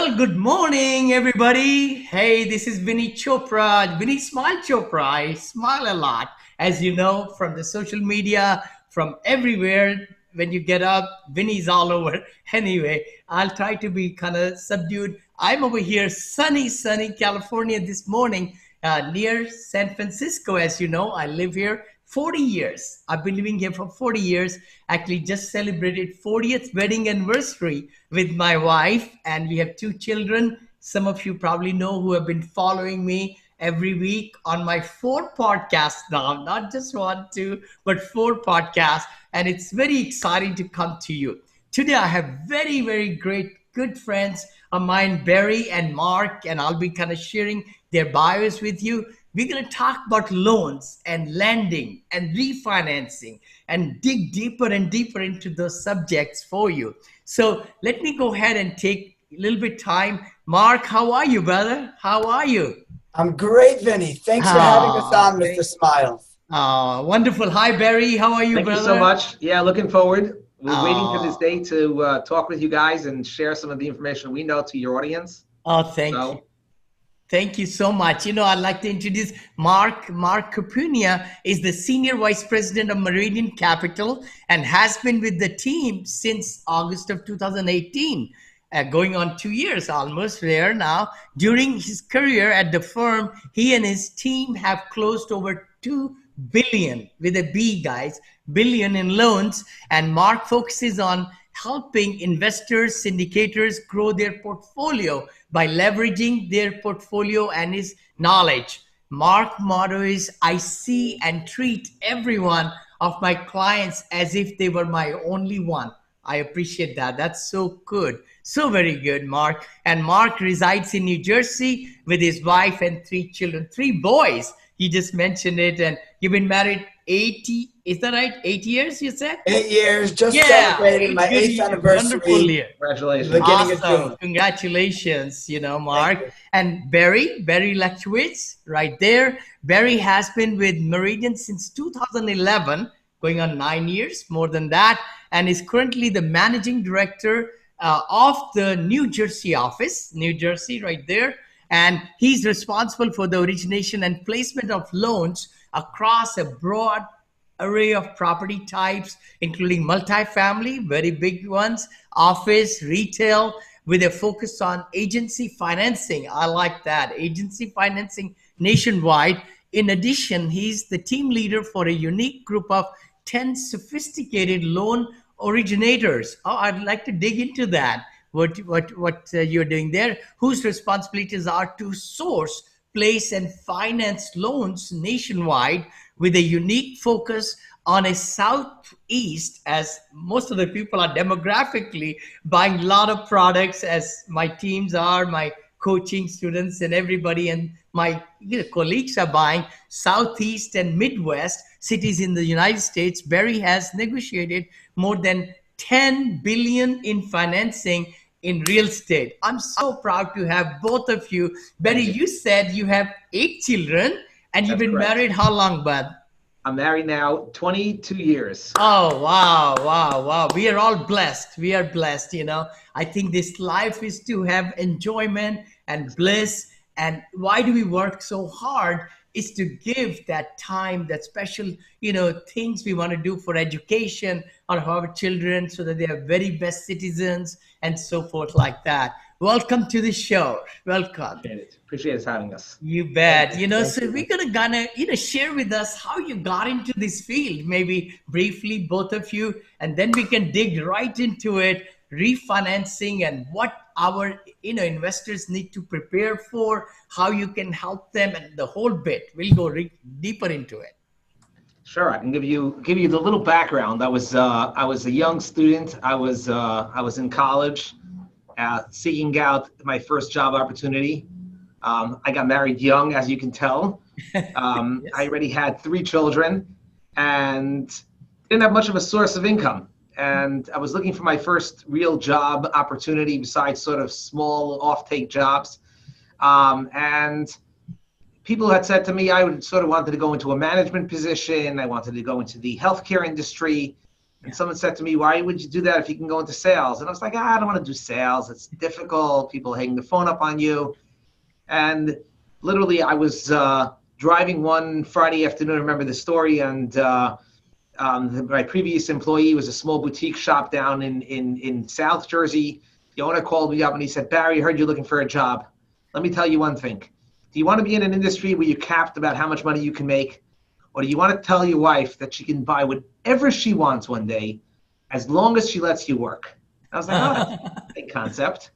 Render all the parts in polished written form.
Well, good morning, everybody. Hey, this is Vinney Chopra, Vinney Smile Chopra. I smile a lot, as you know, from the social media, from everywhere. When you get up, Vinney's all over. Anyway, I'll try to be kind of subdued. I'm over here, sunny California this morning, near San Francisco. As you know, I live here 40 years. I've been living here for 40 years. Actually, just celebrated 40th wedding anniversary with my wife, and we have two children. Some of you probably know who have been following me every week on my 4 podcasts now, not just 1, 2, but 4 podcasts. And it's very exciting to come to you. Today, I have very, very great, good friends of mine, Barry and Mark, and I'll be kind of sharing their bios with you. We're going to talk about loans and lending and refinancing and dig deeper and deeper into those subjects for you. So let me go ahead and take a little bit time. Mark, how are you, brother? How are you? I'm great, Vinney. Thanks for having us on, Mr. Smiles. Wonderful. Hi, Barry. How are you, Thank brother? you so much. Yeah, looking forward. We're waiting for this day to talk with you guys and share some of the information we know to your audience. Oh, thank you. Thank you so much. You know, I'd like to introduce Mark. Mark Krupenia is the Senior Vice President of Meridian Capital and has been with the team since August of 2018, going on 2 years almost there now. During his career at the firm, he and his team have closed over 2 billion, with a B, guys, billion in loans. And Mark focuses on helping investors, syndicators grow their portfolio by leveraging their portfolio and his knowledge. Mark's motto is, I see and treat every one of my clients as if they were my only one. I appreciate that. That's so good. So very good, Mark. And Mark resides in New Jersey with his wife and 3 children, 3 boys. He just mentioned it. And you've been married 80, is that right? 8 years, you said? 8 years, just celebrated my 8th anniversary. Wonderful year. Congratulations. Beginning of June. Congratulations, you know, Mark. And Barry Lefkowitz, right there. Barry has been with Meridian since 2011, going on 9 years, more than that, and is currently the managing director of the New Jersey office, New Jersey, right there. And he's responsible for the origination and placement of loans across a broad array of property types, including multifamily, very big ones, office, retail, with a focus on agency financing. I like that, agency financing nationwide. In addition, he's the team leader for a unique group of 10 sophisticated loan originators. Oh, I'd like to dig into that. What you're doing there, whose responsibilities are to source, place, and finance loans nationwide with a unique focus on a southeast, as most of the people are demographically buying a lot of products, as my teams are, my coaching students and everybody, and my colleagues are buying southeast and midwest cities in the United States. Barry has negotiated more than 10 billion in financing in real estate. I'm so proud to have both of you. Barry, you said you have 8 children and you've been married how long, bud? I'm married now 22 years. Oh, wow. We are all blessed. We are blessed, you know. I think this life is to have enjoyment and bliss. And why do we work so hard? Is to give that time, that special, things we want to do for education of our children so that they are very best citizens and so forth like that. Welcome to the show. Welcome. Appreciate it having us. You bet. So we're gonna share with us how you got into this field, maybe briefly, both of you, and then we can dig right into it, refinancing and what our investors need to prepare for, how you can help them, and the whole bit. We'll go deeper into it. Sure, I can give you the little background. I was a young student. I was in college, seeking out my first job opportunity. I got married young, as you can tell. Yes. I already had 3 children and didn't have much of a source of income. And I was looking for my first real job opportunity besides sort of small off-take jobs. And people had said to me I would sort of wanted to go into a management position. I wanted to go into the healthcare industry. And someone said to me, why would you do that if you can go into sales? And I was like, I don't want to do sales. It's difficult. People hanging the phone up on you. And literally, I was driving one Friday afternoon. I remember the story. And my previous employee was a small boutique shop down in South Jersey. The owner called me up and he said, Barry, I heard you're looking for a job. Let me tell you one thing. Do you want to be in an industry where you're capped about how much money you can make? Or do you want to tell your wife that she can buy whatever she wants one day as long as she lets you work? I was like, oh, that's a concept.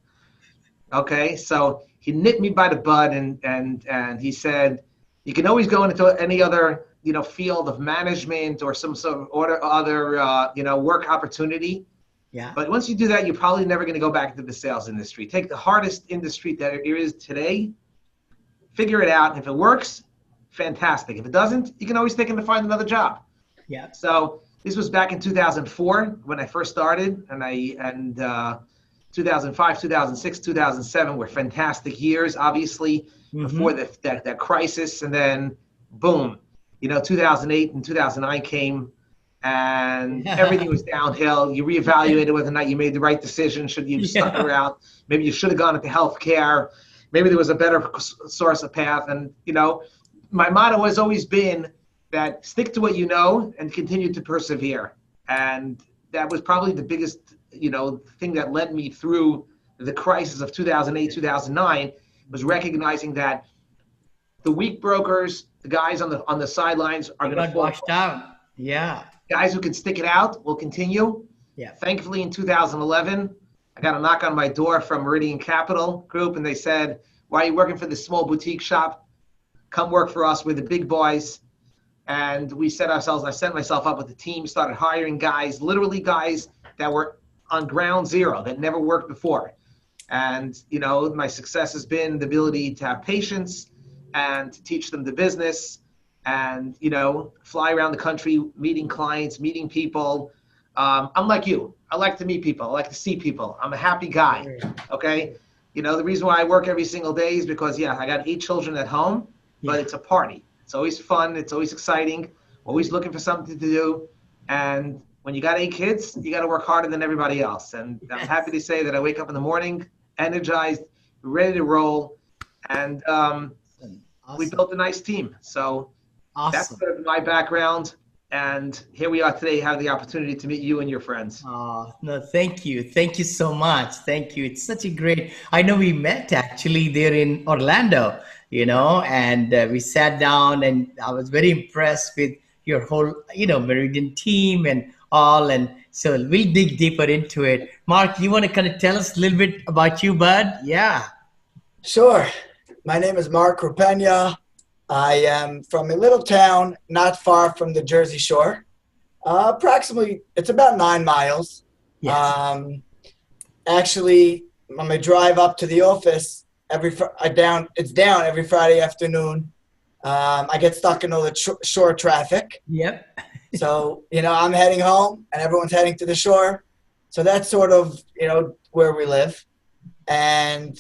Okay, so he nipped me by the bud and he said, you can always go into any other field of management or some sort of other work opportunity. Yeah. But once you do that, you're probably never going to go back into the sales industry. Take the hardest industry that there is today, figure it out. If it works, fantastic. If it doesn't, you can always take him to find another job. Yeah. So this was back in 2004 when I first started, and 2005, 2006, 2007 were fantastic years, obviously, before that crisis. And then, boom, 2008 and 2009 came, and everything was downhill. You reevaluated whether or not you made the right decision. Should you stuck around? Maybe you should have gone into healthcare. Maybe there was a better source of path. And, my motto has always been that stick to what you know and continue to persevere. And that was probably the biggest, thing that led me through the crisis of 2008, 2009, was recognizing that the weak brokers, the guys on the sidelines are going to fall washed out. Yeah. Guys who can stick it out will continue. Yeah. Thankfully, in 2011, I got a knock on my door from Meridian Capital Group, and they said, why are you working for this small boutique shop? Come work for us. We're the big boys. And I set myself up with a team, started hiring guys, literally guys that were on ground zero, that never worked before. And, my success has been the ability to have patience and to teach them the business and, fly around the country, meeting clients, meeting people. I'm like you. I like to meet people. I like to see people. I'm a happy guy. Okay. The reason why I work every single day is because, I got 8 children at home, but it's a party. It's always fun. It's always exciting. Always looking for something to do. And when you got 8 kids, you got to work harder than everybody else. And I'm happy to say that I wake up in the morning, energized, ready to roll. And we built a nice team. So that's sort of my background. And here we are today, have the opportunity to meet you and your friends. No, thank you. Thank you so much. Thank you. It's such a great, I know we met actually there in Orlando, and we sat down and I was very impressed with your whole, Meridian team and all. And so we'll dig deeper into it. Mark, you want to kind of tell us a little bit about you, bud? Yeah. Sure. My name is Mark Krupenia. I am from a little town not far from the Jersey Shore. Approximately, it's about 9 miles. Yes. Actually, when I drive up to the office, it's down every Friday afternoon. I get stuck in all the shore traffic. Yep. So, I'm heading home and everyone's heading to the shore. So that's sort of, where we live. And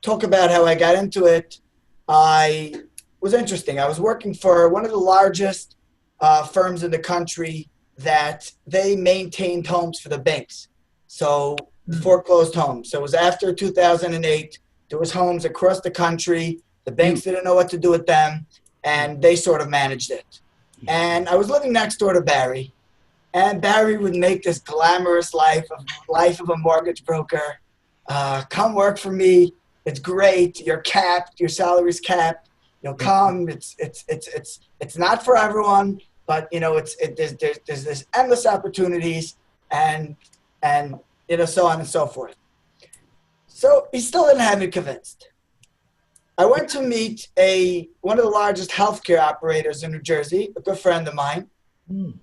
talk about how I got into it. Was interesting. I was working for one of the largest firms in the country that they maintained homes for the banks. So foreclosed homes. So it was after 2008. There was homes across the country. The banks didn't know what to do with them, and they sort of managed it. And I was living next door to Barry, and Barry would make this glamorous life of a mortgage broker. Come work for me. It's great. You're capped. Your salary's capped. Come. It's not for everyone, but there's this endless opportunities, and so on and so forth. So he still didn't have me convinced. I went to meet one of the largest healthcare operators in New Jersey, a good friend of mine,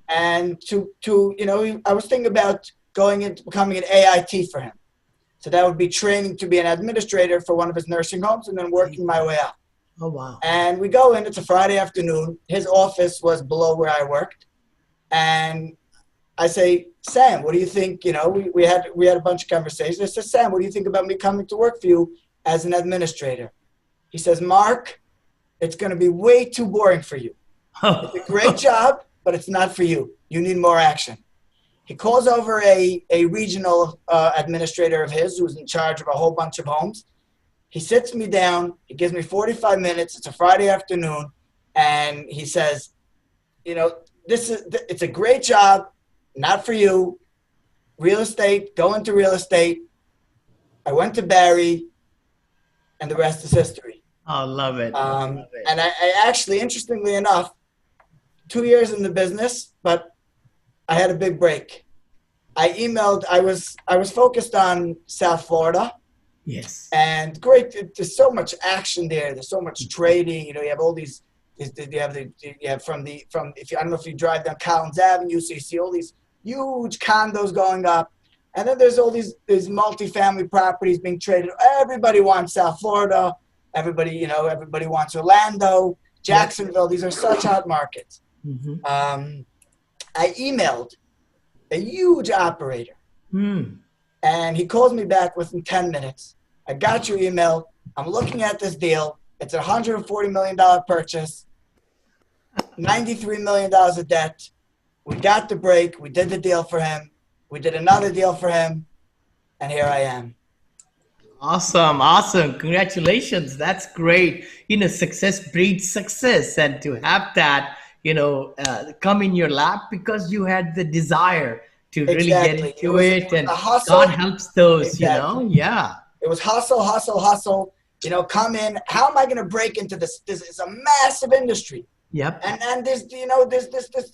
and I was thinking about going into becoming an AIT for him. So that would be training to be an administrator for one of his nursing homes and then working my way up. Oh, wow. And we go in, it's a Friday afternoon. His office was below where I worked. And I say, Sam, what do you think? We had a bunch of conversations. I said, Sam, what do you think about me coming to work for you as an administrator? He says, Mark, it's going to be way too boring for you. It's a great job, but it's not for you. You need more action. He calls over a regional administrator of his who's in charge of a whole bunch of homes. He sits me down. He gives me 45 minutes. It's a Friday afternoon. And he says, it's a great job, not for you. Real estate, go into real estate. I went to Barry, and the rest is history. I love it. And I actually, interestingly enough, 2 years in the business, but I had a big break. I was focused on South Florida. Yes. And great, there's so much action there. There's so much trading. You have all these. I don't know if you drive down Collins Avenue, so you see all these huge condos going up, and then there's all these multifamily properties being traded. Everybody wants South Florida. Everybody wants Orlando, Jacksonville. These are such hot markets. Mm-hmm. I emailed a huge operator, and he calls me back within 10 minutes. I got your email. I'm looking at this deal. It's a $140 million purchase, $93 million of debt. We got the break. We did the deal for him. We did another deal for him, and here I am. Awesome. Congratulations. That's great. Success breeds success, and to have that, come in your lap because you had the desire to really get into it, and God helps those, Yeah. It was hustle. Come in. How am I going to break into this? This is a massive industry. Yep. And there's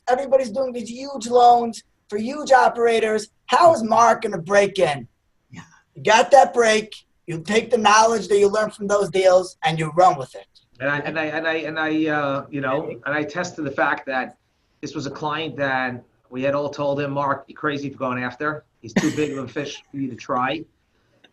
everybody's doing these huge loans for huge operators. How is Mark going to break in? Yeah. You got that break. You take the knowledge that you learn from those deals and you run with it. And I attest to the fact that this was a client that we had all told him, Mark, you're crazy for going after. He's too big of a fish for you to try.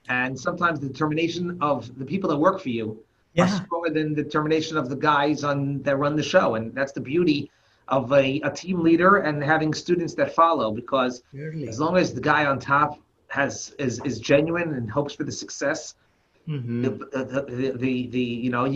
And sometimes the determination of the people that work for you are stronger than the determination of the guys that run the show. And that's the beauty of a team leader and having students that follow, because as long as the guy on top is genuine and hopes for the success, you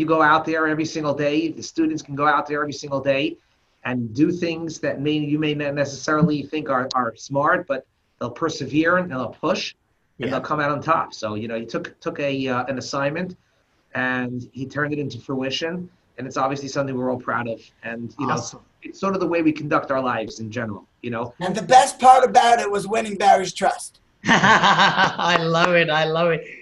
go out there every single day. The students can go out there every single day and do things that you may not necessarily think are smart, but they'll persevere and they'll push. And they'll come out on top. So, he took an assignment and he turned it into fruition. And it's obviously something we're all proud of. And, awesome. It's sort of the way we conduct our lives in general, And the best part about it was winning Barry's trust. I love it.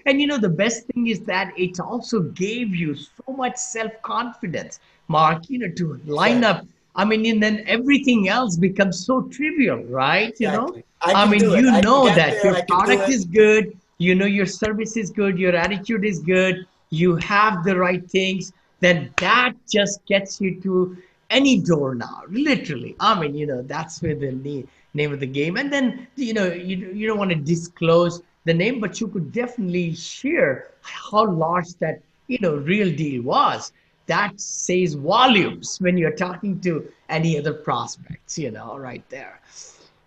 And, the best thing is that it also gave you so much self-confidence, Mark, to line up. And then everything else becomes so trivial, right? Exactly. That your product is good, your service is good, your attitude is good, you have the right things, then that just gets you to any door now, literally. That's where the name of the game. And then, you don't want to disclose the name, but you could definitely share how large that, real deal was. That says volumes when you're talking to any other prospects, right there.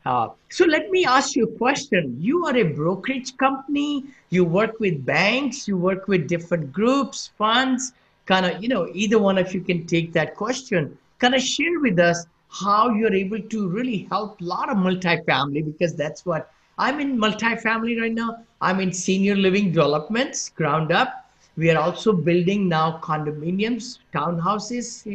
So let me ask you a question. You are a brokerage company. You work with banks. You work with different groups, funds. Either one of you can take that question. Share with us how you're able to really help a lot of multifamily, because that's what I'm in multifamily right now. I'm in senior living developments, ground up. We are also building now condominiums, townhouses,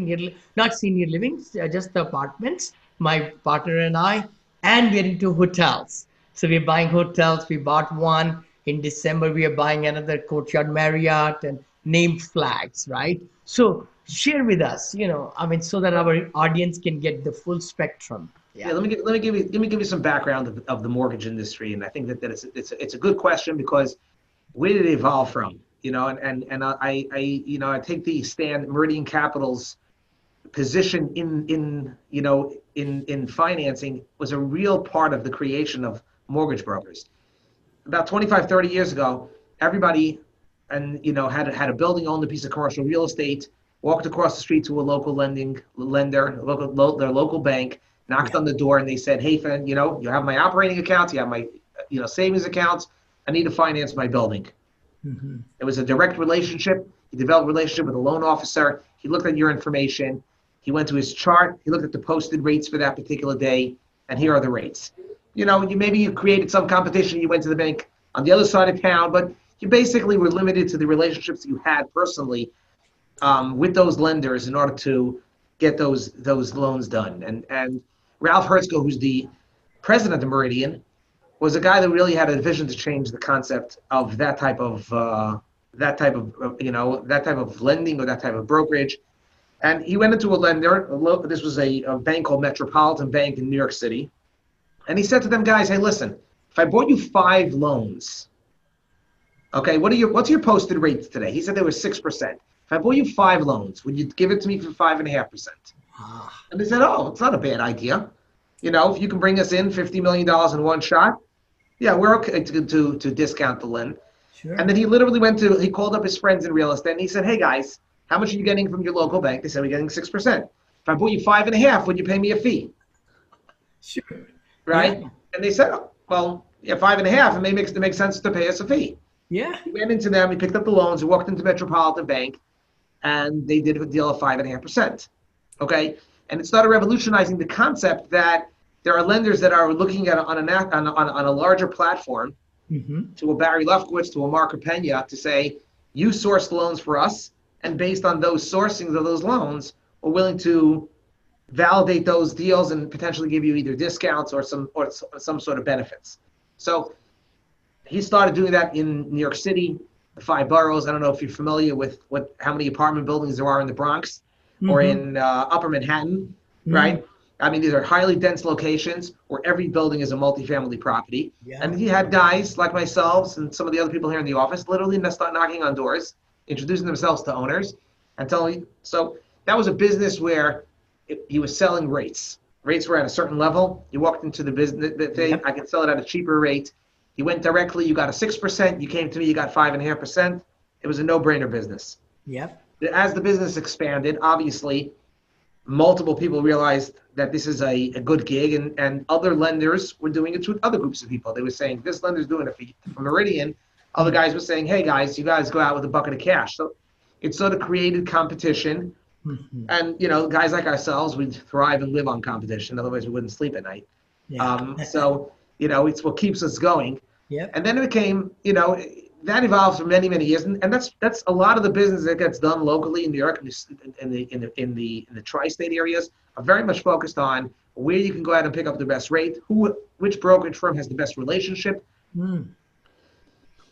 not senior living, just the apartments, my partner and I, and we're into hotels. So we're buying hotels. We bought one in December. We are buying another Courtyard Marriott and named flags, right? So share with us, so that our audience can get the full spectrum. Yeah. Let me give you some background of the mortgage industry, and I think that it's a good question, because where did it evolve from? I take the stand. Meridian Capital's position in financing was a real part of the creation of mortgage brokers. About 25, 30 years ago, everybody had a building, owned a piece of commercial real estate, walked across the street to a local lender, their local bank, knocked on the door, and they said, "Hey, you have my operating accounts, you have my savings accounts. I need to finance my building." Mm-hmm. It was a direct relationship. He developed a relationship with a loan officer. He looked at your information. He went to his chart. He looked at the posted rates for that particular day, and here are the rates. maybe you created some competition, you went to the bank on the other side of town, but you basically were limited to the relationships you had personally with those lenders in order to get those loans done. And Ralph Hertzko, who's the president of Meridian, was a guy that really had a vision to change the concept of that type of lending or that type of brokerage. And he went into a lender. This was a bank called Metropolitan Bank in New York City. And he said to them, guys, hey, listen, if I bought you 5 loans, okay, what's your posted rates today? He said they were 6%. If I bought you 5 loans, would you give it to me for 5.5%? And they said, oh, it's not a bad idea. If you can bring us in $50 million in one shot, yeah, we're okay to discount the lend. Sure. And then he literally he called up his friends in real estate and he said, hey guys, how much are you getting from your local bank? They said, we're getting 6%. If I bought you 5.5%, would you pay me a fee? Sure. Right? Yeah. And they said, oh, well, yeah, 5.5%, it makes sense to pay us a fee. Yeah. He went into them, he picked up the loans, he walked into Metropolitan Bank, and they did a deal of 5.5%. Okay? And it started revolutionizing the concept that there are lenders that are looking at on a larger platform, to a Barry Lefkowitz, to a Mark Krupenia, to say, you source loans for us, and based on those sourcings of those loans, we're willing to validate those deals and potentially give you either discounts or some sort of benefits. So he started doing that in New York City, the 5 boroughs. I don't know if you're familiar with how many apartment buildings there are in the Bronx or in Upper Manhattan, right? I mean, these are highly dense locations where every building is a multifamily property. Yeah. And he had guys like myself and some of the other people here in the office literally start knocking on doors, introducing themselves to owners and telling. So that was a business where he was selling rates. Rates were at a certain level. You walked into the business thing, I could sell it at a cheaper rate. You went directly, you got a 6%. You came to me, you got 5.5%. It was a no-brainer business. Yep. As the business expanded, obviously, multiple people realized that this is a good gig, and other lenders were doing it with other groups of people. They were saying, this lender's doing it for Meridian. Other guys were saying, hey guys, you guys go out with a bucket of cash. So it sort of created competition. And, guys like ourselves, we thrive and live on competition. Otherwise we wouldn't sleep at night. Yeah. So, it's what keeps us going. Yep. And then it became, that evolved for many, many years, and that's a lot of the business that gets done locally in New York and in the tri-state areas are very much focused on where you can go out and pick up the best rate, which brokerage firm has the best relationship.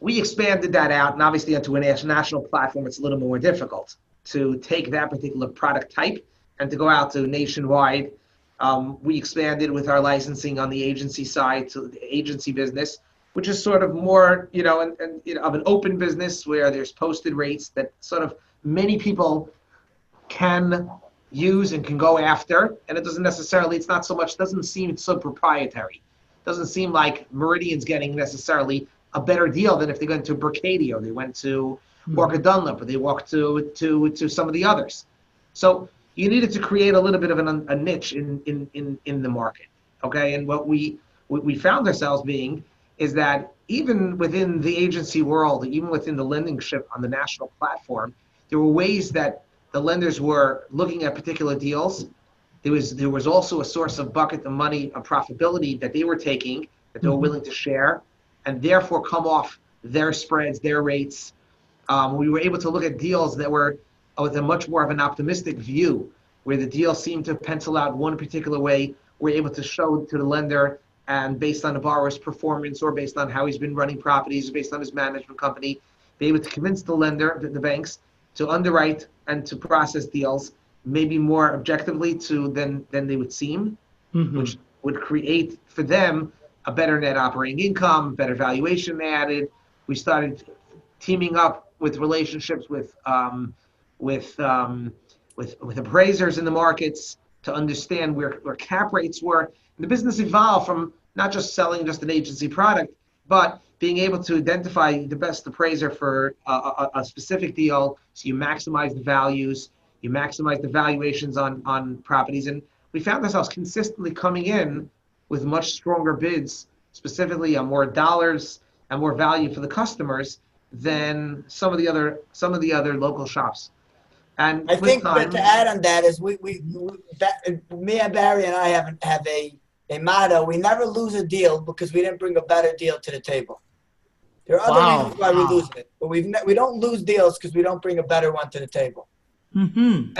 We expanded that out, and obviously onto a national platform, it's a little more difficult to take that particular product type and to go out to nationwide. We expanded with our licensing on the agency side to the agency business, which is sort of more, of an open business where there's posted rates that sort of many people can use and can go after. And it doesn't seem so proprietary. It doesn't seem like Meridian's getting necessarily a better deal than if they went to Berkadia, they went to Walker Dunlop, or they walked to some of the others. So you needed to create a little bit of a niche in the market, okay? And what we found ourselves being is that even within the agency world, even within the lending ship on the national platform, there were ways that the lenders were looking at particular deals. There was also a source of bucket of money, of profitability that they were taking, that they were willing to share, and therefore come off their spreads, their rates. We were able to look at deals that were with a much more of an optimistic view, where the deal seemed to pencil out one particular way. We're able to show to the lender, and based on the borrower's performance or based on how he's been running properties, based on his management company, be able to convince the lender, the banks, to underwrite and to process deals maybe more objectively than they would seem, which would create for them a better net operating income, better valuation added. We started teaming up with relationships with appraisers in the markets to understand where cap rates were. The business evolved from not just selling just an agency product, but being able to identify the best appraiser for a specific deal, so you maximize the values, you maximize the valuations on properties. And we found ourselves consistently coming in with much stronger bids, specifically on more dollars and more value for the customers than some of the other local shops. And I think that to add on that is me and Barry and I have a motto: we never lose a deal because we didn't bring a better deal to the table. There are other reasons why we lose it, but we don't lose deals because we don't bring a better one to the table. And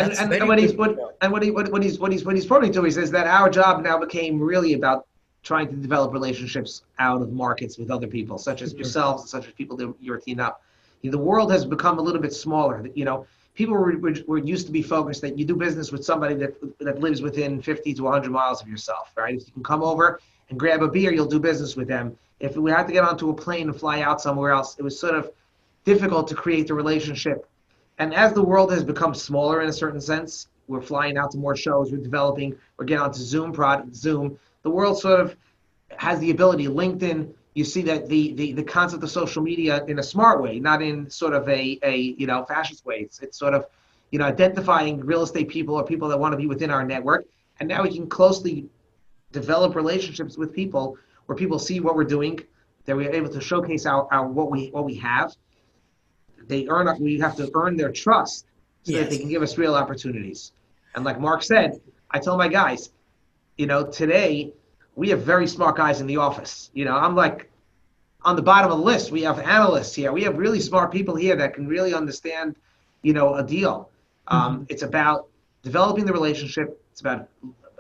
what he's pointing to, he says that our job now became really about trying to develop relationships out of markets with other people, such as yourselves, such as people that you're teaming up. The world has become a little bit smaller. People were used to be focused that you do business with somebody that lives within 50 to 100 miles of yourself, right? If you can come over and grab a beer, you'll do business with them. If we had to get onto a plane and fly out somewhere else, it was sort of difficult to create the relationship. And as the world has become smaller in a certain sense, we're flying out to more shows, we're getting onto Zoom. The world sort of has the ability. LinkedIn, you see that the concept of social media in a smart way, not in sort of a fascist way. It's sort of identifying real estate people or people that want to be within our network, and now we can closely develop relationships with people where people see what we're doing, that we're able to showcase our what we have. We have to earn their trust so that they can give us real opportunities. And like Mark said, I tell my guys, today we have very smart guys in the office. I'm like on the bottom of the list. We have analysts here. We have really smart people here that can really understand, a deal. It's about developing the relationship. It's about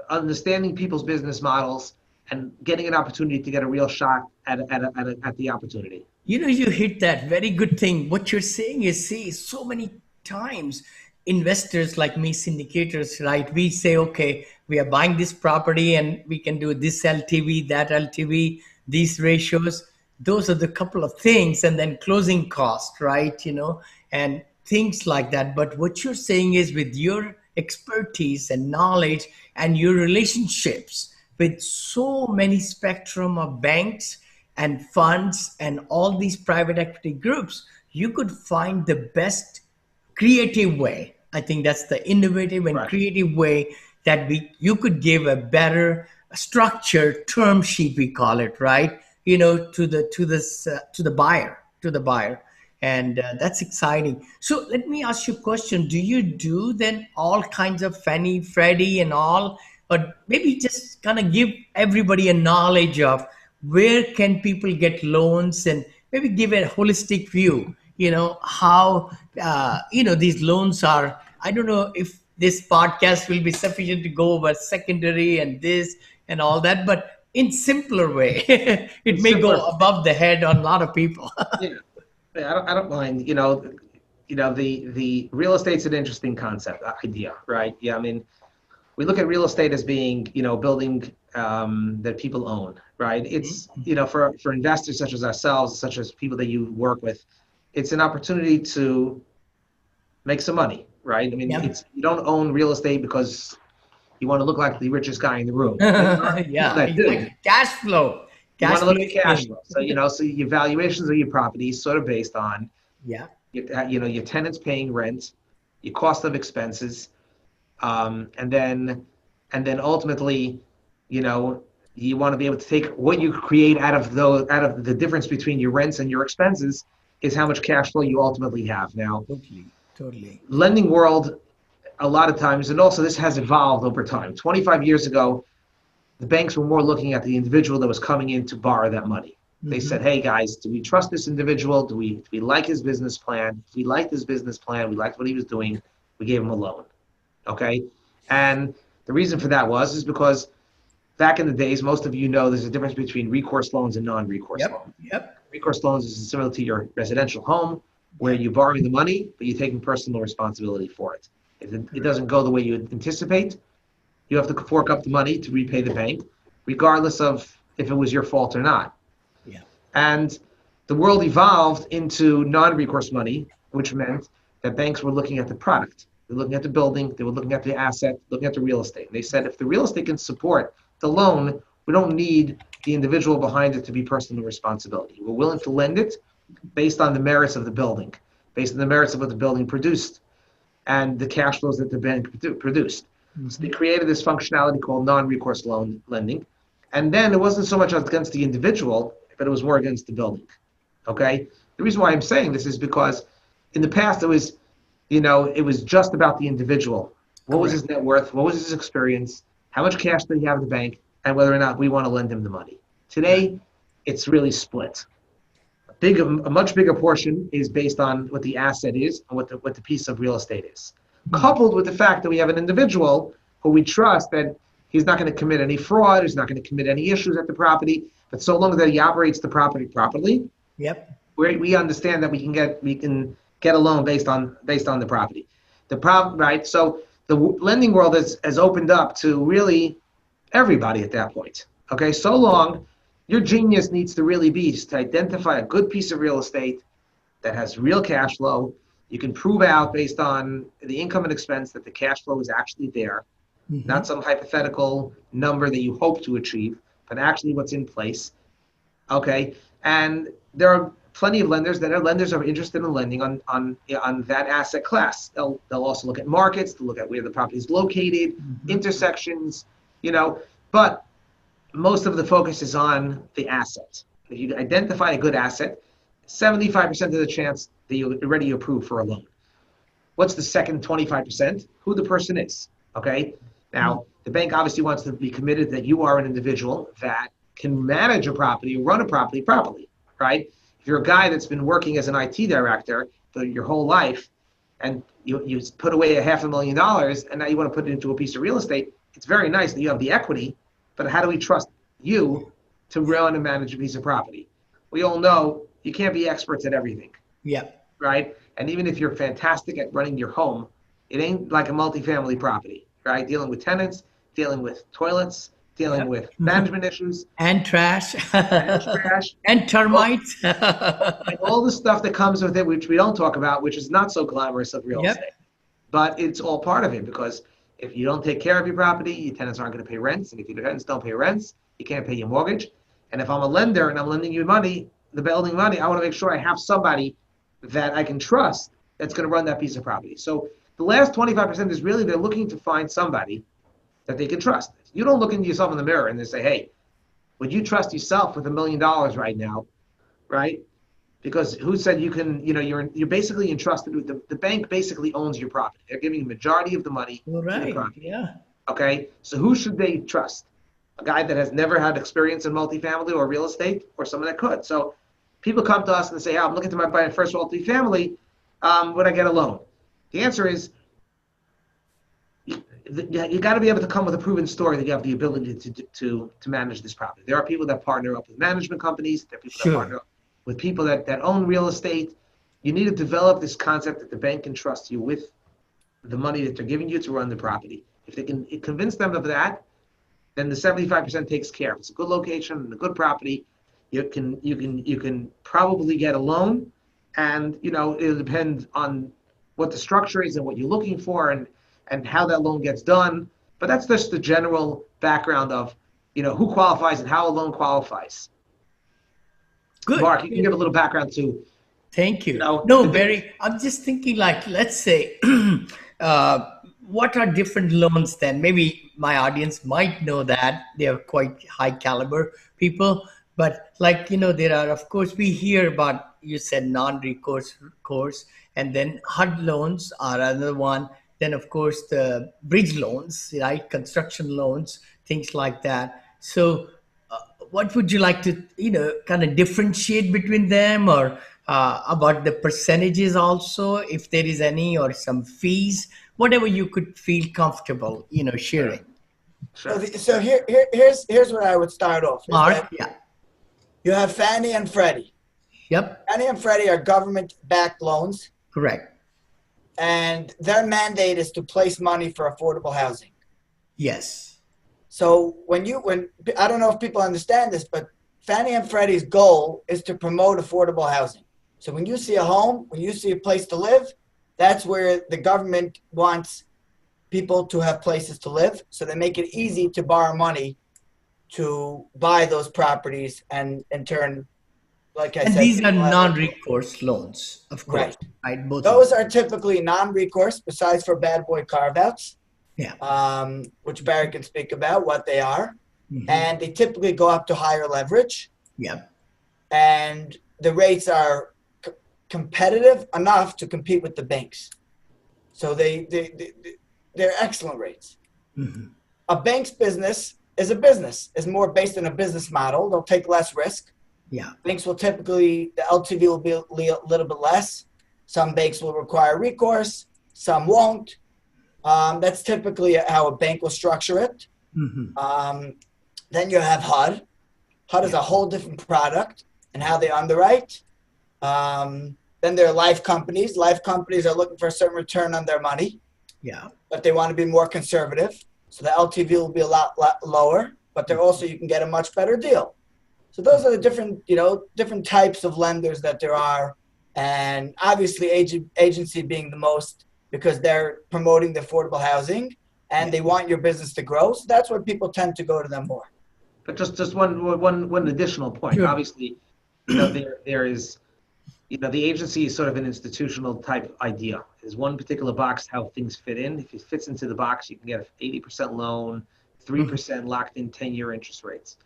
understanding people's business models and getting an opportunity to get a real shot at the opportunity. You hit that very good thing. What you're saying is, see, so many times investors like me, syndicators, right? We say, okay, we are buying this property and we can do this LTV, that LTV, these ratios. Those are the couple of things, and then closing cost, right? And things like that. But what you're saying is, with your expertise and knowledge and your relationships with so many spectrum of banks and funds and all these private equity groups, you could find the best creative way. I think that's the innovative and creative way that you could give a better structured term sheet, we call it, right? To the buyer. And that's exciting. So let me ask you a question. Do you do then all kinds of Fannie, Freddie and all, or maybe just kind of give everybody a knowledge of where can people get loans, and maybe give a holistic view, how, these loans are. I don't know if this podcast will be sufficient to go over secondary and this and all that, but in simpler way, it may go above the head on a lot of people. I don't mind. The real estate's an interesting concept, idea, right? Yeah, I mean, we look at real estate as being, building that people own, right? It's, for investors such as ourselves, such as people that you work with, it's an opportunity to make some money, right? I mean, you don't own real estate because you want to look like the richest guy in the room. Cash flow. You want to look at cash flow. So, so your valuations of your property is sort of based on, your tenants paying rent, your cost of expenses, and then ultimately, you want to be able to take what you create out of the difference between your rents and your expenses is how much cash flow you ultimately have. Now, totally. Lending world, a lot of times, and also this has evolved over time. 25 years ago, the banks were more looking at the individual that was coming in to borrow that money. They said, hey guys, do we trust this individual? Do we like his business plan? If we liked his business plan, we liked what he was doing, we gave him a loan. Okay? And the reason for that is because back in the days, most of there's a difference between recourse loans and non-recourse loans. Recourse loans is similar to your residential home, where you're borrowing the money, but you're taking personal responsibility for it. If it doesn't go the way you anticipate, you have to fork up the money to repay the bank, regardless of if it was your fault or not. And the world evolved into non-recourse money, which meant that banks were looking at the product. They're looking at the building, they were looking at the asset, looking at the real estate. They said, if the real estate can support the loan, we don't need the individual behind it to be personal responsibility. We're willing to lend it based on the merits of the building, based on the merits of what the building produced and the cash flows that the bank produced. So they created this functionality called non-recourse loan lending. And then it wasn't so much against the individual, but it was more against the building. Okay? The reason why I'm saying this is because in the past it was just about the individual. What was his net worth? What was his experience? How much cash did he have in the bank? and whether or not we want to lend him the money. Today, it's really split. A much bigger portion is based on what the asset is and what the piece of real estate is, coupled with the fact that we have an individual who we trust that he's not going to commit any fraud, he's not going to commit any issues at the property, but so long that he operates the property properly, we understand that we can get a loan based on the property. The problem, right? So the lending world has opened up to really everybody at that point. Okay, so long. Your genius needs to really be to identify a good piece of real estate that has real cash flow. You can prove out based on the income and expense that the cash flow is actually there, not some hypothetical number that you hope to achieve, but actually what's in place. Okay, and there are plenty of lenders that are interested in lending on that asset class. They'll also look at markets, to look at where the property is located, intersections, but most of the focus is on the asset. If you identify a good asset, 75% of the chance that you're already approved for a loan. What's the second 25%? Who the person is, okay? Now, the bank obviously wants to be committed that you are an individual that can manage a property or run a property properly, right? If you're a guy that's been working as an IT director for your whole life and you put away $500,000 and now you want to put it into a piece of real estate, it's very nice that you have the equity, but how do we trust you to run and manage a piece of property? We all know you can't be experts at everything. Right? And even if you're fantastic at running your home, it ain't like a multifamily property, right? Dealing with tenants, dealing with toilets, dealing with management issues. And trash. And And termites. And all the stuff that comes with it, which we don't talk about, which is not so glamorous of real estate. But it's all part of it, because if you don't take care of your property, your tenants aren't going to pay rents. And if your tenants don't pay rents, you can't pay your mortgage. And if I'm a lender and I'm lending you money, the building money, I want to make sure I have somebody that I can trust that's going to run that piece of property. So the last 25% is really they're looking to find somebody that they can trust. You don't look into yourself in the mirror and they say, hey, would you trust yourself with $1 million right now, right? Because who said you can, you're basically entrusted with the bank basically owns your property. They're giving you the majority of the money to the property. Okay, so who should they trust? A guy that has never had experience in multifamily or real estate, or someone that could. So people come to us and say, I'm looking to buy my first multifamily, would I get a loan? The answer is, you got to be able to come with a proven story that you have the ability to manage this property. There are people that partner up with management companies. There are people that partner up with people that own real estate. You need to develop this concept that the bank can trust you with the money that they're giving you to run the property. If they can convince them of that, then the 75% takes care. If it's a good location and a good property, you can probably get a loan, and it'll depend on what the structure is and what you're looking for and how that loan gets done. But that's just the general background of who qualifies and how a loan qualifies. Good. Mark, you can give a little background too. Thank you. Barry, I'm just thinking, like, let's say, what are different loans then? Maybe my audience might know that they are quite high caliber people, but there are, of course, we hear about, you said non-recourse course, and then HUD loans are another one. Then, of course, the bridge loans, right? Construction loans, things like that. So what would you like to, kind of differentiate between them, or about the percentages also, if there is any, or some fees, whatever you could feel comfortable, sharing. Sure. So here's where I would start off. Mark, You have Fannie and Freddie. Yep. Fannie and Freddie are government-backed loans. Correct. And their mandate is to place money for affordable housing. Yes. So when I don't know if people understand this, but Fannie and Freddie's goal is to promote affordable housing. So when you see a home, when you see a place to live, that's where the government wants people to have places to live. So they make it easy to borrow money to buy those properties, and in turn, like I said, these are non-recourse loans, of course. Right? Both those are typically non-recourse, besides for bad boy carve-outs. Which Barry can speak about what they are. Mm-hmm. And they typically go up to higher leverage. And the rates are competitive enough to compete with the banks. So they're excellent rates. Mm-hmm. A bank's business is a business, is more based on a business model. They'll take less risk. Yeah. Banks will typically, the LTV will be a little bit less. Some banks will require recourse, some won't. That's typically how a bank will structure it. Mm-hmm. Then you have HUD. HUD is a whole different product and how they underwrite. Then there are life companies. Life companies are looking for a certain return on their money. Yeah. But they want to be more conservative. So the LTV will be a lot lower, but they're also, you can get a much better deal. So those are the different types of lenders that there are. And obviously agency being the most, because they're promoting the affordable housing and they want your business to grow. So that's where people tend to go to them more. But just one additional point. Sure. Obviously, there is, the agency is sort of an institutional type idea. There's one particular box how things fit in. If it fits into the box, you can get an 80% loan, 3% locked in 10-year interest rates.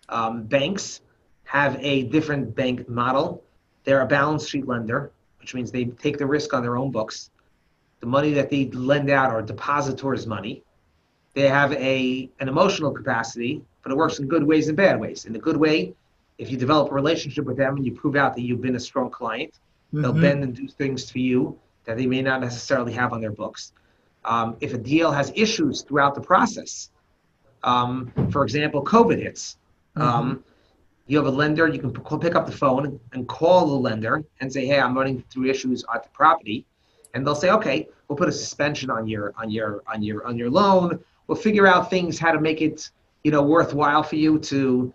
Banks have a different bank model. They're a balance sheet lender, which means they take the risk on their own books. The money that they lend out are depositors' money. They have an emotional capacity, but it works in good ways and bad ways. In the good way, if you develop a relationship with them and you prove out that you've been a strong client, they'll bend and do things for you that they may not necessarily have on their books. If a deal has issues throughout the process, for example, COVID hits, you have a lender, you can pick up the phone and call the lender and say, hey, I'm running through issues at the property. And they'll say, okay, we'll put a suspension on your loan. We'll figure out things, how to make it, worthwhile for you to,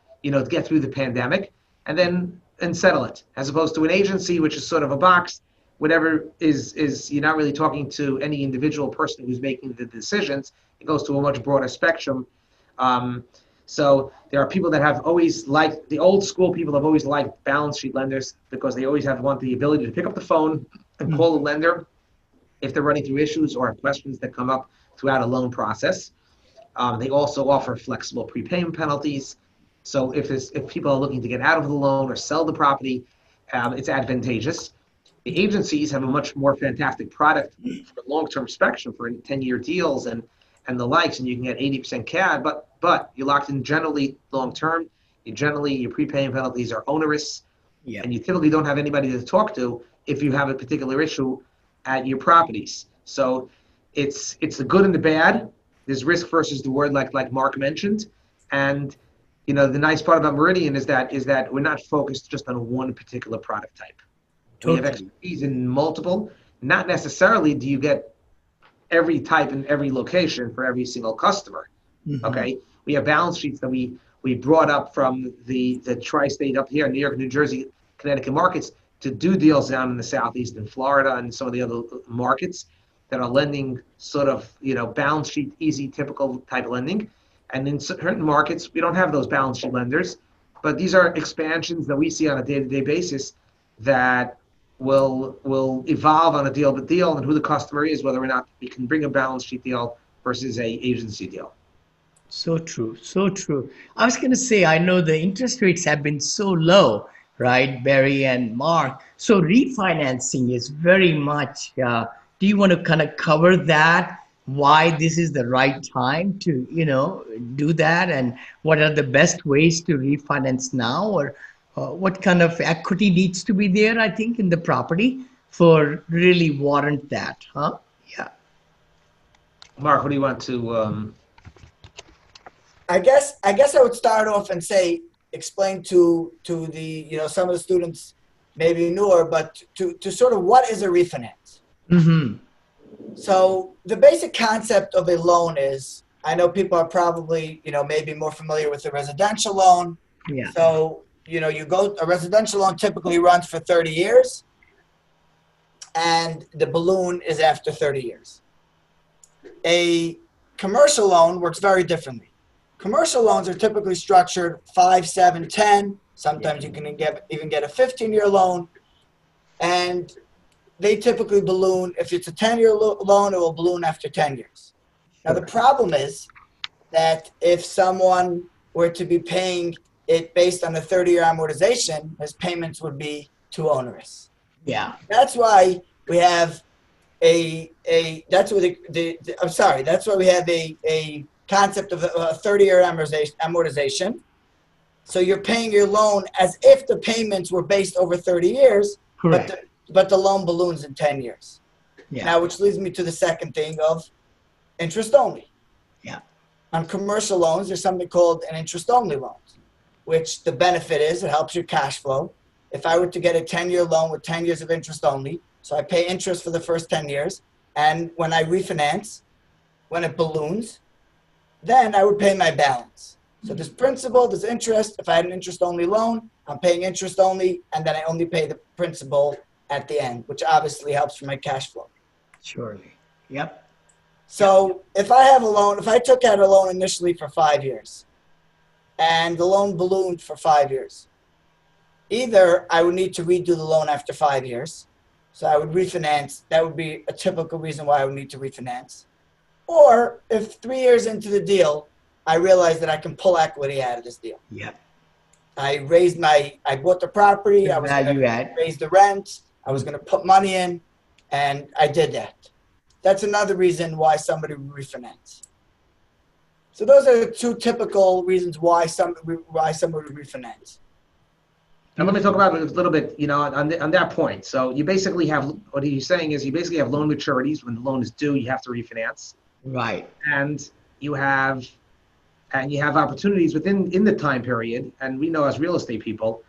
get through the pandemic and settle it. As opposed to an agency, which is sort of a box, whatever is you're not really talking to any individual person who's making the decisions. It goes to a much broader spectrum. So there are people that have always liked, the old school people have always liked balance sheet lenders because they always want the ability to pick up the phone and call the lender if they're running through issues or have questions that come up throughout a loan process. They also offer flexible prepayment penalties. So if people are looking to get out of the loan or sell the property, it's advantageous. The agencies have a much more fantastic product for long-term spectrum for 10-year deals and the likes, and you can get 80% CAD, but you're locked in generally long-term. Your prepayment penalties are onerous, and you typically don't have anybody to talk to if you have a particular issue at your properties. So it's the good and the bad. There's risk versus the reward, like Mark mentioned. And the nice part about Meridian is that we're not focused just on one particular product type. We have expertise in multiple. Not necessarily do you get every type in every location for every single customer. Okay, we have balance sheets that we brought up from the tri-state up here, New York, New Jersey, Connecticut markets to do deals down in the Southeast and Florida and some of the other markets that are lending sort of, balance sheet, easy, typical type lending. And in certain markets, we don't have those balance sheet lenders, but these are expansions that we see on a day-to-day basis that will evolve on a deal to deal and who the customer is, whether or not we can bring a balance sheet deal versus a agency deal. So true, so true. I was going to say, I know the interest rates have been so low, right, Barry and Mark? So refinancing is very much, do you want to kind of cover that? Why this is the right time to, do that? And what are the best ways to refinance now? Or what kind of equity needs to be there, I think, in the property for really warrant that, huh? Yeah. Mark, what do you want to... I guess I would start off and explain to the, some of the students maybe newer, but to sort of what is a refinance. So the basic concept of a loan is, I know people are probably, maybe more familiar with the residential loan. Yeah. So, a residential loan typically runs for 30 years and the balloon is after 30 years. A commercial loan works very differently. Commercial loans are typically structured 5, 7, 10. Sometimes you can even get a 15-year loan. And they typically balloon. If it's a 10-year loan, it will balloon after 10 years. Now, the problem is that if someone were to be paying it based on a 30-year amortization, his payments would be too onerous. Yeah. That's why we have that's why we have a concept of a 30-year amortization. So you're paying your loan as if the payments were based over 30 years, Correct. but the loan balloons in 10 years. Yeah. Now, which leads me to the second thing of interest only. Yeah. On commercial loans, there's something called an interest only loan, which the benefit is it helps your cash flow. If I were to get a 10-year loan with 10 years of interest only, so I pay interest for the first 10 years, and when I refinance, when it balloons, then I would pay my balance. So there's principal, there's interest. If I had an interest-only loan, I'm paying interest only, and then I only pay the principal at the end, which obviously helps for my cash flow. Surely. Yep. So if I have a loan, if I took out a loan initially for 5 years, and the loan ballooned for 5 years, either I would need to redo the loan after 5 years, so I would refinance. That would be a typical reason why I would need to refinance. Or if 3 years into the deal, I realized that I can pull equity out of this deal. Yep. I bought the property, I was going Value to add. raise the rent, I was going to put money in, and I did that. That's another reason why somebody would refinance. So those are the two typical reasons why somebody would refinance. Now let me talk about it a little bit, on that point. So you basically have, what he's saying is you basically have loan maturities. When the loan is due, you have to refinance. Right. And you have opportunities in the time period. And we know as real estate people,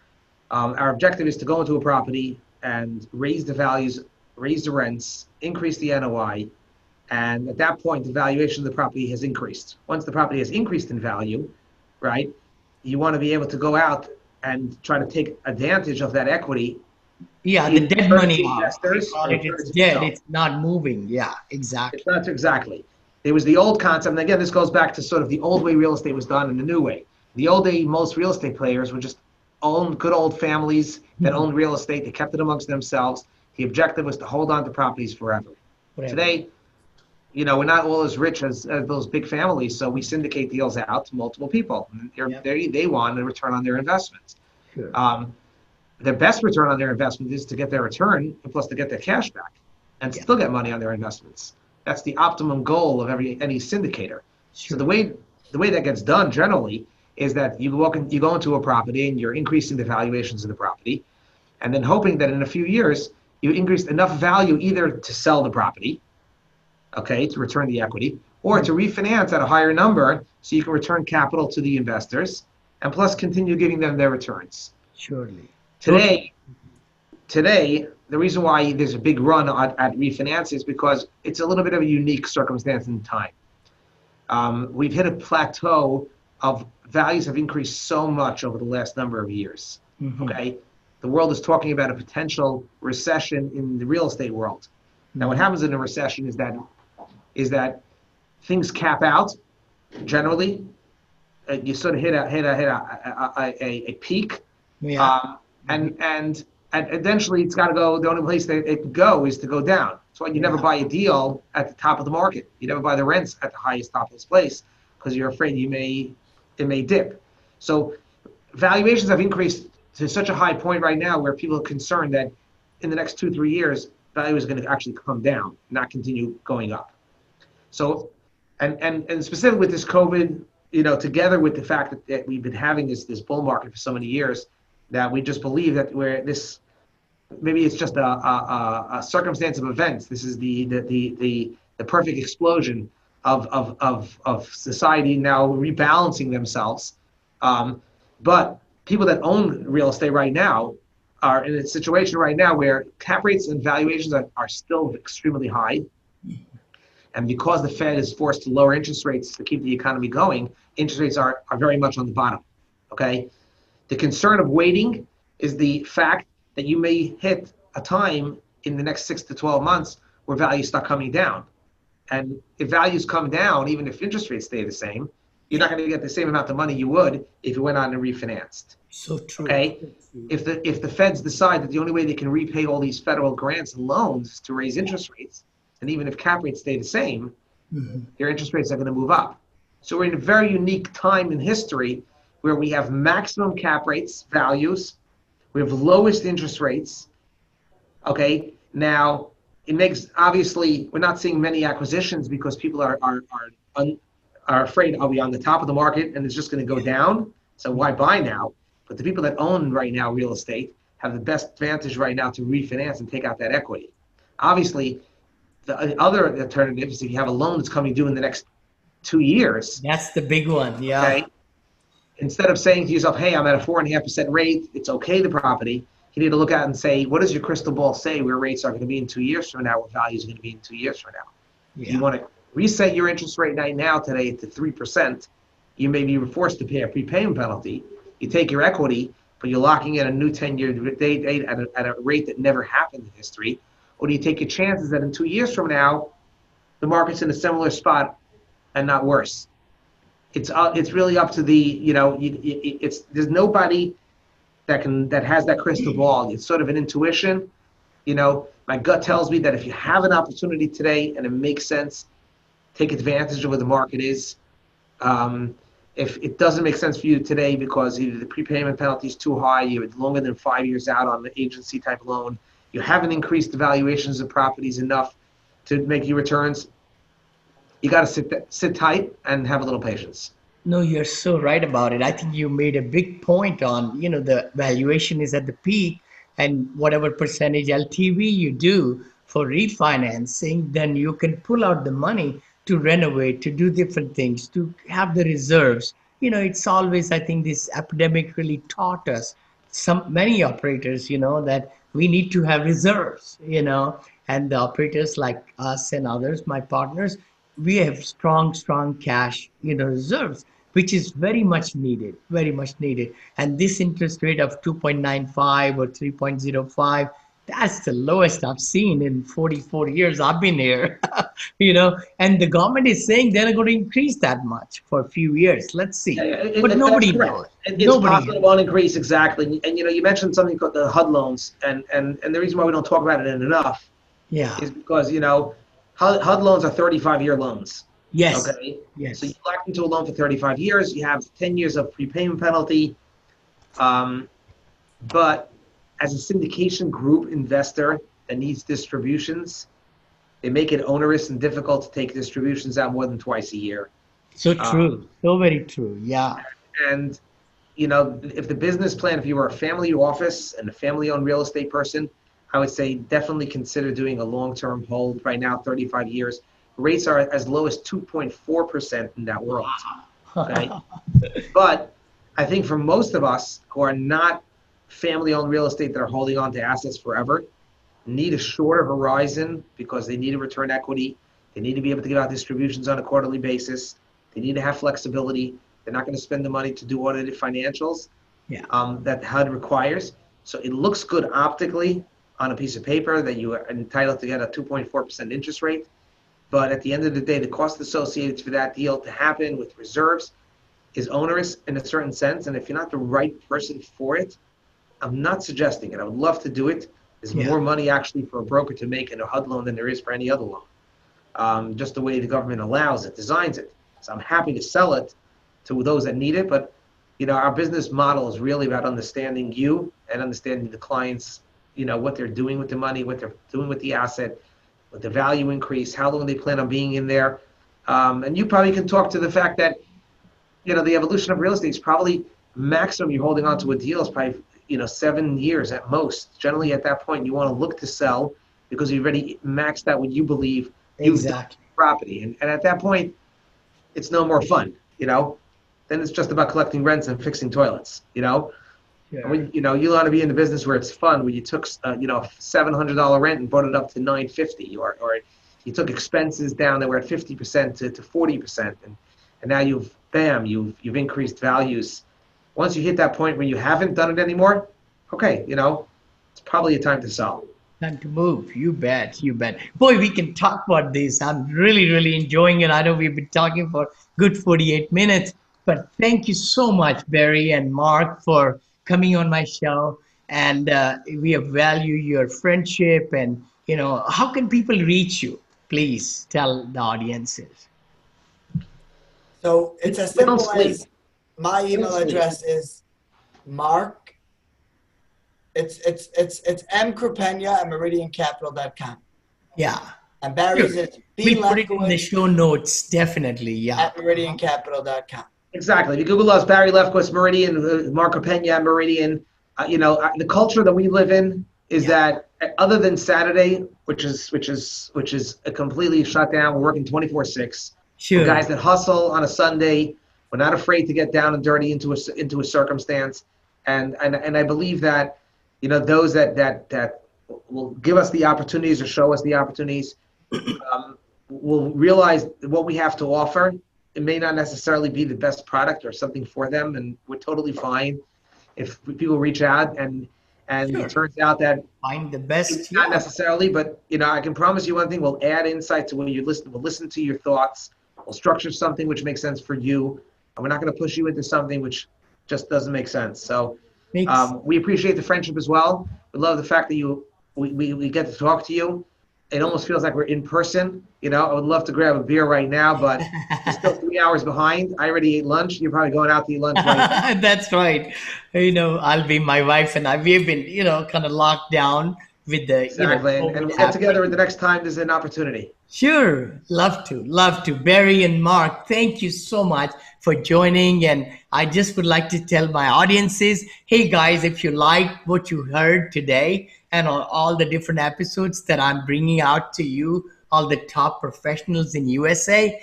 our objective is to go into a property and raise the values, raise the rents, increase the NOI. And at that point, the valuation of the property has increased. Once the property has increased in value, right, you want to be able to go out and try to take advantage of that equity. Yeah, the dead money. Investors, It's dead. It's not moving. Yeah, exactly. It's not exactly. There was the old concept, and again, this goes back to sort of the old way real estate was done and the new way. The old day, most real estate players would just own good old families that owned real estate. They kept it amongst themselves. The objective was to hold on to properties forever. Today, we're not all as rich as those big families, so we syndicate deals out to multiple people. They want a return on their investments. Sure. The best return on their investment is to get their return and plus to get their cash back and still get money on their investments. That's the optimum goal of any syndicator. Sure. So the way that gets done generally is that you go into a property and you're increasing the valuations of the property, and then hoping that in a few years you increase enough value either to sell the property, to return the equity, or to refinance at a higher number so you can return capital to the investors and plus continue giving them their returns. Surely. Today, the reason why there's a big run at refinance is because it's a little bit of a unique circumstance in time. We've hit a plateau of values have increased so much over the last number of years. Mm-hmm. The world is talking about a potential recession in the real estate world. Mm-hmm. Now, what happens in a recession is that things cap out. Generally, you sort of hit a peak, and eventually it's got to go. The only place that it can go is to go down. That's why you never buy a deal at the top of the market. You never buy the rents at the highest top of this place because you're afraid it may dip. So valuations have increased to such a high point right now where people are concerned that in the next 2-3 years, value is going to actually come down, not continue going up. So, and specifically with this COVID, together with the fact that we've been having this bull market for so many years, that we just believe that maybe it's just a circumstance of events. This is the perfect explosion of society now rebalancing themselves. But people that own real estate right now are in a situation right now where cap rates and valuations are still extremely high. And because the Fed is forced to lower interest rates to keep the economy going, interest rates are very much on the bottom, The concern of waiting is the fact that you may hit a time in the next 6 to 12 months where values start coming down. And if values come down, even if interest rates stay the same, you're not going to get the same amount of money you would if you went on and refinanced. So true. If the Feds decide that the only way they can repay all these federal grants and loans is to raise interest rates, and even if cap rates stay the same, their interest rates are going to move up. So we're in a very unique time in history where we have maximum cap rates, values, we have lowest interest rates. Now it makes, obviously, we're not seeing many acquisitions because people are are afraid, are we on the top of the market and it's just going to go down? So why buy now? But the people that own right now real estate have the best advantage right now to refinance and take out that equity. Obviously, the other alternative is if you have a loan that's coming due in the next 2 years. That's the big one. Yeah. Okay. Instead of saying to yourself, hey, I'm at a 4.5% rate, it's okay, the property, you need to look at it and say, what does your crystal ball say where rates are going to be in 2 years from now, what values are going to be in 2 years from now? Yeah. If you want to reset your interest rate right now today to 3%, you may be forced to pay a prepayment penalty. You take your equity, but you're locking in a new 10-year date at a rate that never happened in history. Or do you take your chances that in 2 years from now, the market's in a similar spot and not worse? It's really up to the, there's nobody that has that crystal ball. It's sort of an intuition. My gut tells me that if you have an opportunity today and it makes sense, take advantage of where the market is. If it doesn't make sense for you today because either the prepayment penalty is too high, you're longer than 5 years out on the agency type loan, you haven't increased the valuations of properties enough to make your returns, you got to sit tight and have a little patience. No, you're so right about it. I think you made a big point on, the valuation is at the peak, and whatever percentage LTV you do for refinancing, then you can pull out the money to renovate, to do different things, to have the reserves. It's always, I think this epidemic really taught us, many operators, that we need to have reserves, and the operators like us and others, my partners, we have strong cash, reserves, which is very much needed. And this interest rate of 2.95 or 3.05, that's the lowest I've seen in 44 years I've been here, and the government is saying they're going to increase that much for a few years. Let's see. But nobody knows. It's possible it won't increase, exactly. And you mentioned something called the HUD loans, and the reason why we don't talk about it enough is because, HUD loans are 35-year loans. Yes. Okay. Yes. So you locked into a loan for 35 years. You have 10 years of prepayment penalty. But as a syndication group investor that needs distributions, they make it onerous and difficult to take distributions out more than twice a year. So true. So very true. Yeah. And, if the business plan, if you were a family office and a family-owned real estate person, I would say definitely consider doing a long-term hold. Right now, 35 years. Rates are as low as 2.4% in that world. Right? But I think for most of us who are not family-owned real estate that are holding on to assets forever, need a shorter horizon because they need to return equity. They need to be able to give out distributions on a quarterly basis. They need to have flexibility. They're not going to spend the money to do audited financials that HUD requires. So it looks good optically on a piece of paper that you are entitled to get a 2.4% interest rate. But at the end of the day, the cost associated for that deal to happen with reserves is onerous in a certain sense. And if you're not the right person for it, I'm not suggesting it. I would love to do it. There's more money actually for a broker to make in a HUD loan than there is for any other loan. Just the way the government allows it, designs it. So I'm happy to sell it to those that need it. But, our business model is really about understanding you and understanding the clients, what they're doing with the money, what they're doing with the asset, with the value increase, how long they plan on being in there. And you probably can talk to the fact that, the evolution of real estate is probably maximum you're holding on to a deal is probably, 7 years at most. Generally at that point, you want to look to sell because you've already maxed out what you believe you've done to the property. And at that point, it's no more fun, Then it's just about collecting rents and fixing toilets, Yeah. When, you want to be in the business where it's fun, where you took, $700 rent and brought it up to $950, or you took expenses down that were at 50% to 40%, and now you've increased values. Once you hit that point where you haven't done it anymore, okay, it's probably a time to sell. Time to move. You bet. Boy, we can talk about this. I'm really enjoying it. I know we've been talking for good 48 minutes, but thank you so much, Barry and Mark, for coming on my show. And we value your friendship. And, how can people reach you? Please tell the audiences. So it's as simple as my email address is Mark. It's M Krupenia at meridiancapital.com. Yeah. And Barry's Sure. is We'll put it in the Lefkowitz show notes, definitely. Yeah. at meridiancapital.com. Exactly. If you Google us, Barry Lefkowitz, Meridian, Mark Krupenia, Meridian, the culture that we live in is that other than Saturday, which is a completely shut down, we're working 24/6. Sure. We're guys that hustle on a Sunday. We're not afraid to get down and dirty into a circumstance, and I believe that those that will give us the opportunities or show us the opportunities will realize what we have to offer. It may not necessarily be the best product or something for them, and we're totally fine if people reach out and Sure. it turns out that Find the best. not necessarily, but I can promise you one thing: we'll add insight to when you listen. We'll listen to your thoughts. We'll structure something which makes sense for you, and we're not going to push you into something which just doesn't make sense. So we appreciate the friendship as well. We love the fact that we get to talk to you. It almost feels like we're in person. I would love to grab a beer right now, but we're still 3 hours behind. I already ate lunch. You're probably going out to eat lunch right now. That's right. My wife and I, we've been, kind of locked down with the, Exactly. And we'll get together the next time there's an opportunity. Sure. Love to. Barry and Mark, thank you so much for joining. And I just would like to tell my audiences, hey guys, if you like what you heard today and all the different episodes that I'm bringing out to you, all the top professionals in USA,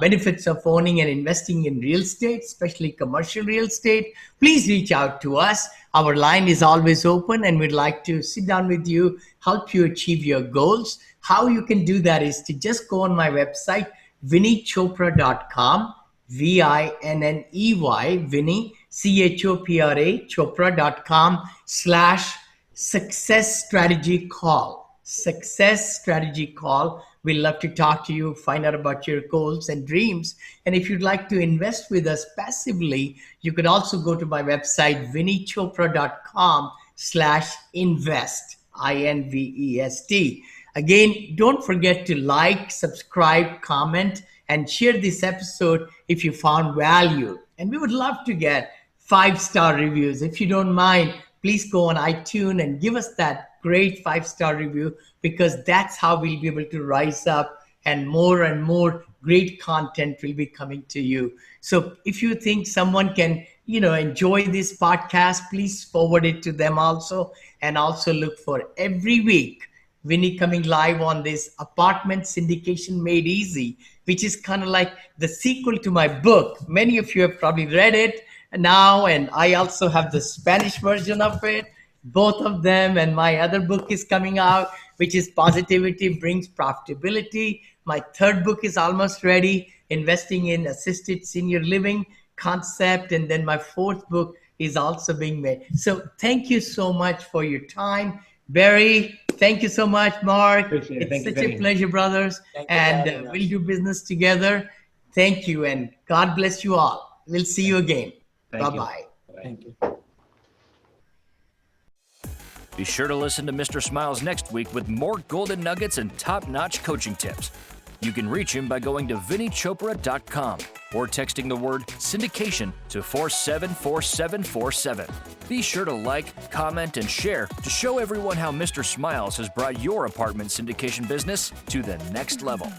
benefits of owning and investing in real estate, especially commercial real estate, please reach out to us. Our line is always open and we'd like to sit down with you, help you achieve your goals. How you can do that is to just go on my website, vinneychopra.com, VINNEY, Vinney, CHOPRA, chopra.com/success strategy call. Success strategy call. We'd love to talk to you, find out about your goals and dreams. And if you'd like to invest with us passively, you could also go to my website, vinneychopra.com/invest, INVEST. Again, don't forget to like, subscribe, comment, and share this episode if you found value. And we would love to get 5-star reviews. If you don't mind, please go on iTunes and give us that great 5-star review, because that's how we'll be able to rise up and more great content will be coming to you. So if you think someone can, enjoy this podcast, please forward it to them also. And also look for every week Vinney coming live on this Apartment Syndication Made Easy, which is kind of like the sequel to my book. Many of you have probably read it now, and I also have the Spanish version of it, both of them. And my other book is coming out, which is Positivity Brings Profitability. My third book is almost ready, Investing in Assisted Senior Living Concept. And then my fourth book is also being made. So thank you so much for your time. Barry, thank you so much. Mark, Appreciate it. it's Thank such you, a pleasure, brothers. And we'll do business together. Thank you, and God bless you all. We'll see you again. Bye-bye. Thank you. Be sure to listen to Mr. Smiles next week with more golden nuggets and top-notch coaching tips. You can reach him by going to vinneychopra.com or texting the word syndication to 474747. Be sure to like, comment, and share to show everyone how Mr. Smiles has brought your apartment syndication business to the next level.